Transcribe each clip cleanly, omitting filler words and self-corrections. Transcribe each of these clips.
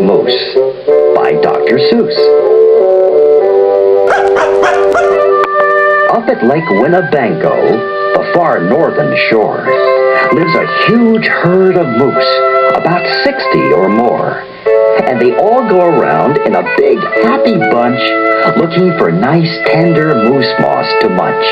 Moose by Dr. Seuss. Up at Lake Winnebago, the far northern shore, lives a huge herd of moose, about 60 or more. And they all go around in a big happy bunch looking for nice tender moose moss to munch.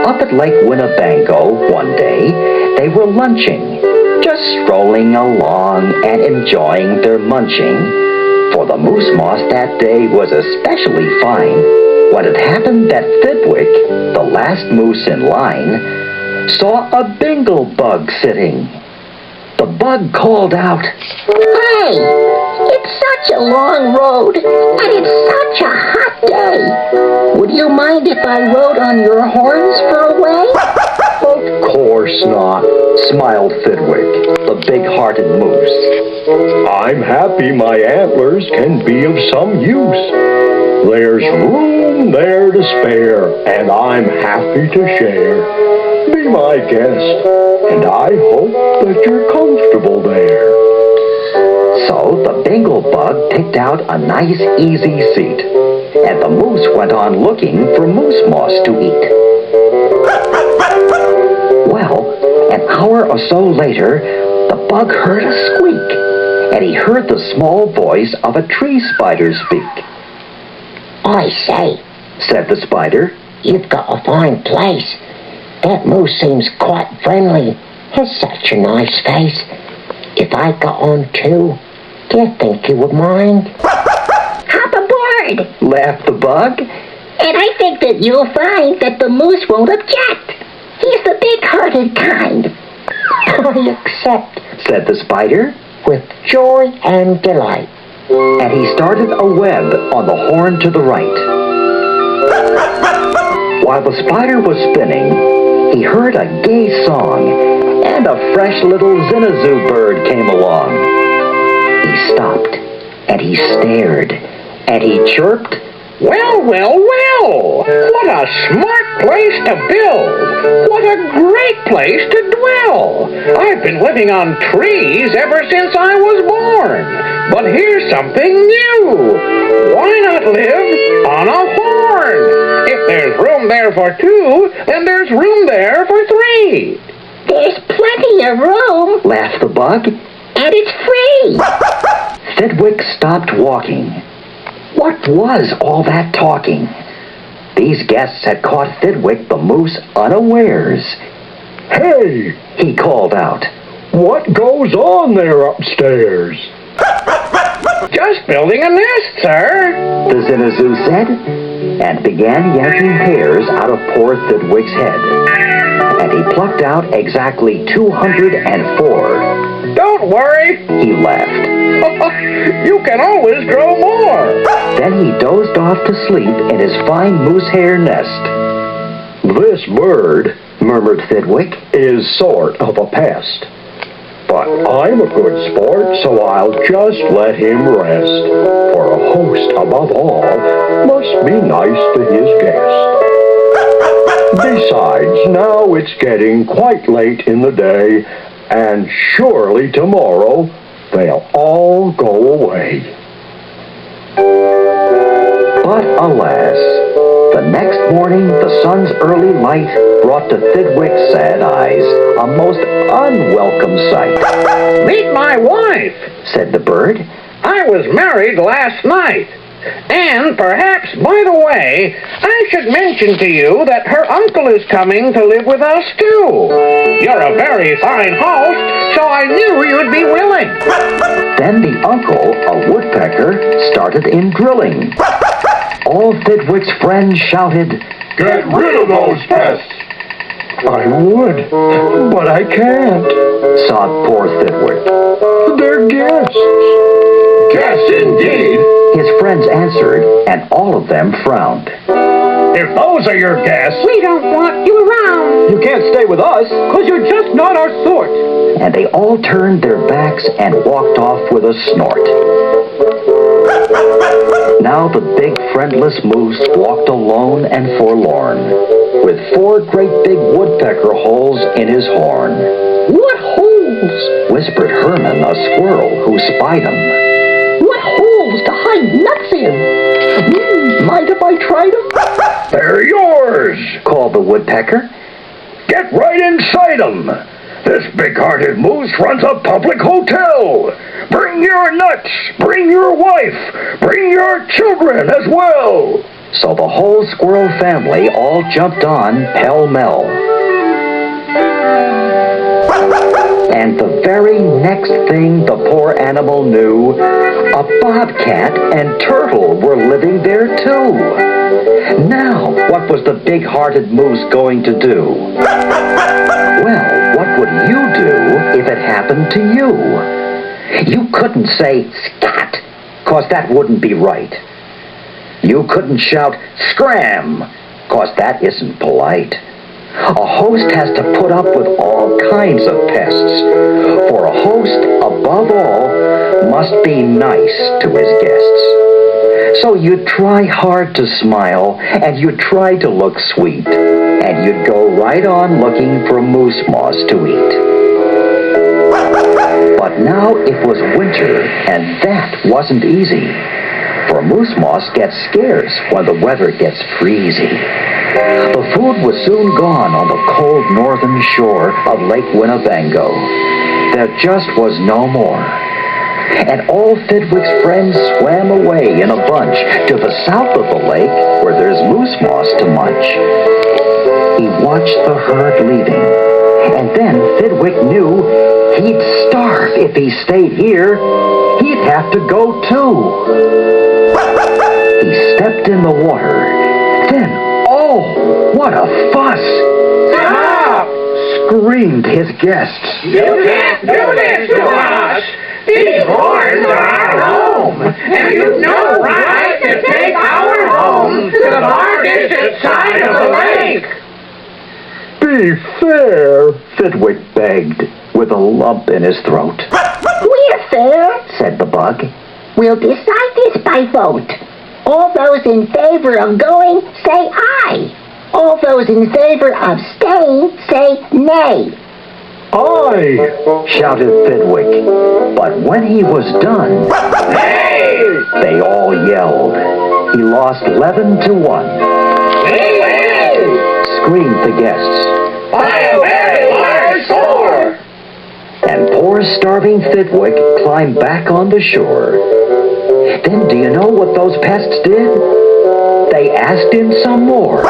Up at Lake Winnebago one day, they were lunching, just strolling along and enjoying their munching. For the moose moss that day was especially fine when it happened that Thidwick, the last moose in line, saw a bingle bug sitting. The bug called out, "Hey, it's such a long road, and it's such a hot day. Would you mind if I rode on your horns for a way?" "Of course not," smiled Thidwick, the big-hearted moose. "I'm happy my antlers can be of some use. There's room there to spare, and I'm happy to share. Be my guest, and I hope that you're comfortable there." So the bingle bug picked out a nice easy seat, and the moose went on looking for moose moss to eat. Well, an hour or so later, the bug heard a squeak, and he heard the small voice of a tree spider speak. "I say," said the spider, "you've got a fine place. That moose seems quite friendly. Has such a nice face. If I got on too, do you think you would mind?" "Hop aboard," laughed the bug. "and I think that you'll find that the moose won't object. He's the big-hearted kind." "I accept," said the spider, with joy and delight. And he started a web on the horn to the right. While the spider was spinning, he heard a gay song, and a fresh little zinazoo bird came along. He stopped, and he stared, and he chirped, "Well, well, well! What a smart place to build! What a great place to dwell! I've been living on trees ever since I was born. But here's something new. Why not live on a horn? If there's room there for two, then there's room there for three." "There's plenty of room," laughed the bug. "and it's free." Thidwick stopped walking. What was all that talking? These guests had caught Thidwick the moose unawares. "Hey," he called out, "what goes on there upstairs?" "Just building a nest, sir," the zinazoo said, and began yanking hairs out of poor Thidwick's head. And he plucked out exactly 204. "Don't worry," he laughed. "You can always grow more." Then he dozed off to sleep in his fine moose hair nest. "This bird," murmured Thidwick, "is sort of a pest. But I'm a good sport, so I'll just let him rest. For a host, above all, must be nice to his guest. Besides, now it's getting quite late in the day, and surely tomorrow they'll all go away." But alas, the next morning the sun's early light brought to Thidwick's sad eyes a most unwelcome sight. "Meet my wife," said the bird. "I was married last night. And perhaps, by the way, I should mention to you that her uncle is coming to live with us too. You're a very fine host, so I knew you'd be willing." Then the uncle, a woodpecker, started in drilling. All Thidwick's friends shouted, "Get rid of those pests!" "I would, but I can't," sobbed poor Thidwick. "They're guests." "Guests indeed," his friends answered, and all of them frowned. "If those are your guests, "We don't want you around." you can't stay with us, 'cause you're just not our sort." And they all turned their backs and walked off with a snort. Now the big friendless moose walked alone and forlorn, with 4 great big woodpecker holes in his horn. "What holes?" desperate Herman a squirrel who spied him. What holes to hide nuts in? Mind if I try them? They're yours! Called the woodpecker. Get right inside 'em! This big-hearted moose runs a public hotel! Bring your nuts! Bring your wife! Bring your children as well! So the whole squirrel family all jumped on pell-mell. And the very next thing the poor animal knew, a bobcat and turtle were living there too. Now, what was the big-hearted moose going to do? Well, what would you do if it happened to you? You couldn't say, "Scat," 'cause that wouldn't be right. You couldn't shout, "Scram," 'cause that isn't polite. A host has to put up with all kinds of pests, for a host, above all, must be nice to his guests. So you'd try hard to smile, and you'd try to look sweet, and you'd go right on looking for moose moss to eat. But now it was winter, and that wasn't easy, for moose moss gets scarce when the weather gets freezy. The food was soon gone on the cold northern shore of Lake Winnebago. There just was no more. And all Thidwick's friends swam away in a bunch to the south of the lake where there's moose moss to munch. He watched the herd leaving, and then Thidwick knew he'd starve if he stayed here. He'd have to go too. He stepped in the water. Then, oh, what a fuss! Stop! Screamed his guests. You can't do this to us! These horns are our home, and you've no right to take our home to the far distant side of the lake! Be fair! Thidwick begged, with a lump in his throat. We're fair, Said the bug. We'll decide this by vote. All those in favor of going, say aye. All those in favor of staying, say nay. Aye! Shouted Thidwick. But when he was done, Hey! they all yelled. He lost 11-1. Hey! Screamed the guests. By a very large score! And poor starving Thidwick climbed back on the shore. Then do you know what those pests did? They asked in some more.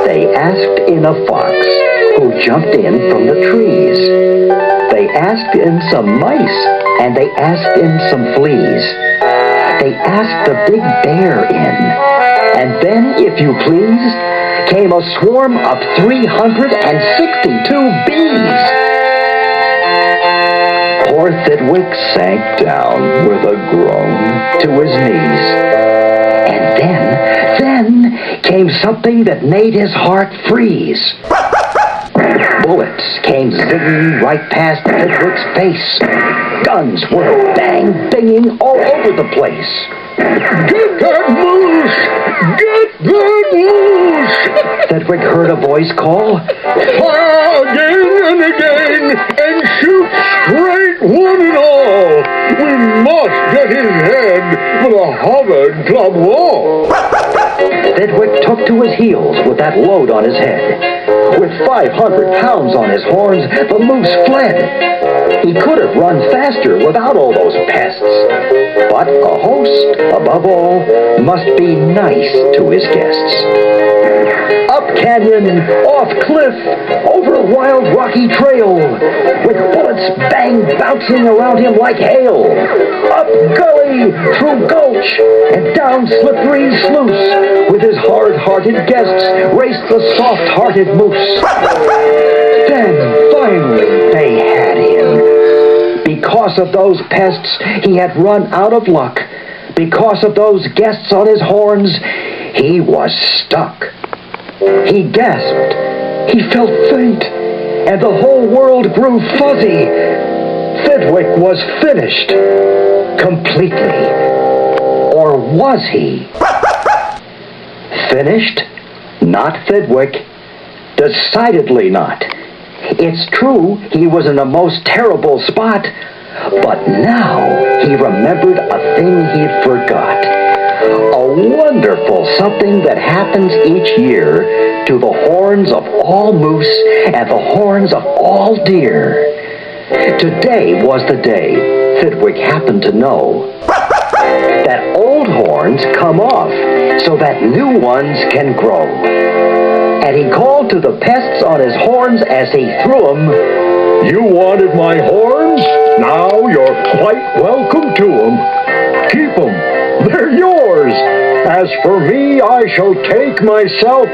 They asked in a fox, who jumped in from the trees. They asked in some mice, and they asked in some fleas. They asked the big bear in. And then, if you please, came a swarm of 362 bees. Poor Thidwick sank down with a groan to his knees. And then came something that made his heart freeze. Bullets came zigging right past Thidwick's face. Guns were bang-banging all over the place. Get that moose! Get that moose! Thidwick heard a voice call. Fire again and again, and shoot straight one and all! We must get his head for the Harvard Club wall! Thidwick took to his heels with that load on his head. With 500 pounds on his horns, the moose fled. He could have run faster without all those pests. But a host, above all, must be nice to his guests. Up canyon, off cliff, over wild rocky trail, with bullets bouncing around him like hail. Up gully, through gulch, and down slippery sluice, with his hard-hearted guests raced the soft-hearted moose. Then, finally, they had him. Because of those pests, he had run out of luck. Because of those guests on his horns, he was stuck. He gasped. He felt faint. And the whole world grew fuzzy. Thidwick was finished. Completely. Or was he? Finished? Not Thidwick. Decidedly not. It's true he was in a most terrible spot, but now he remembered a thing he'd forgot. A wonderful something that happens each year to the horns of all moose and the horns of all deer. Today was the day Thidwick happened to know that old horns come off so that new ones can grow. And he called to the pests on his horns as he threw them, You wanted my horns? Now you're quite welcome to them. Keep them. They're yours. As for me, I shall take myself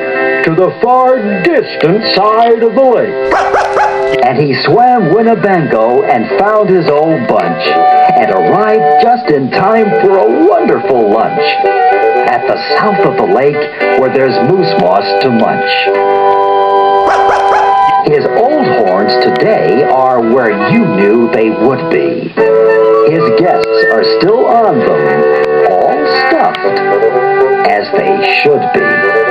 to the far distant side of the lake. And he swam Winnebago and found his old bunch, and arrived just in time for a wonderful lunch at the south of the lake where there's moose moss to munch. His old horns today are where you knew they would be. His guests are still on them, all stuffed as they should be.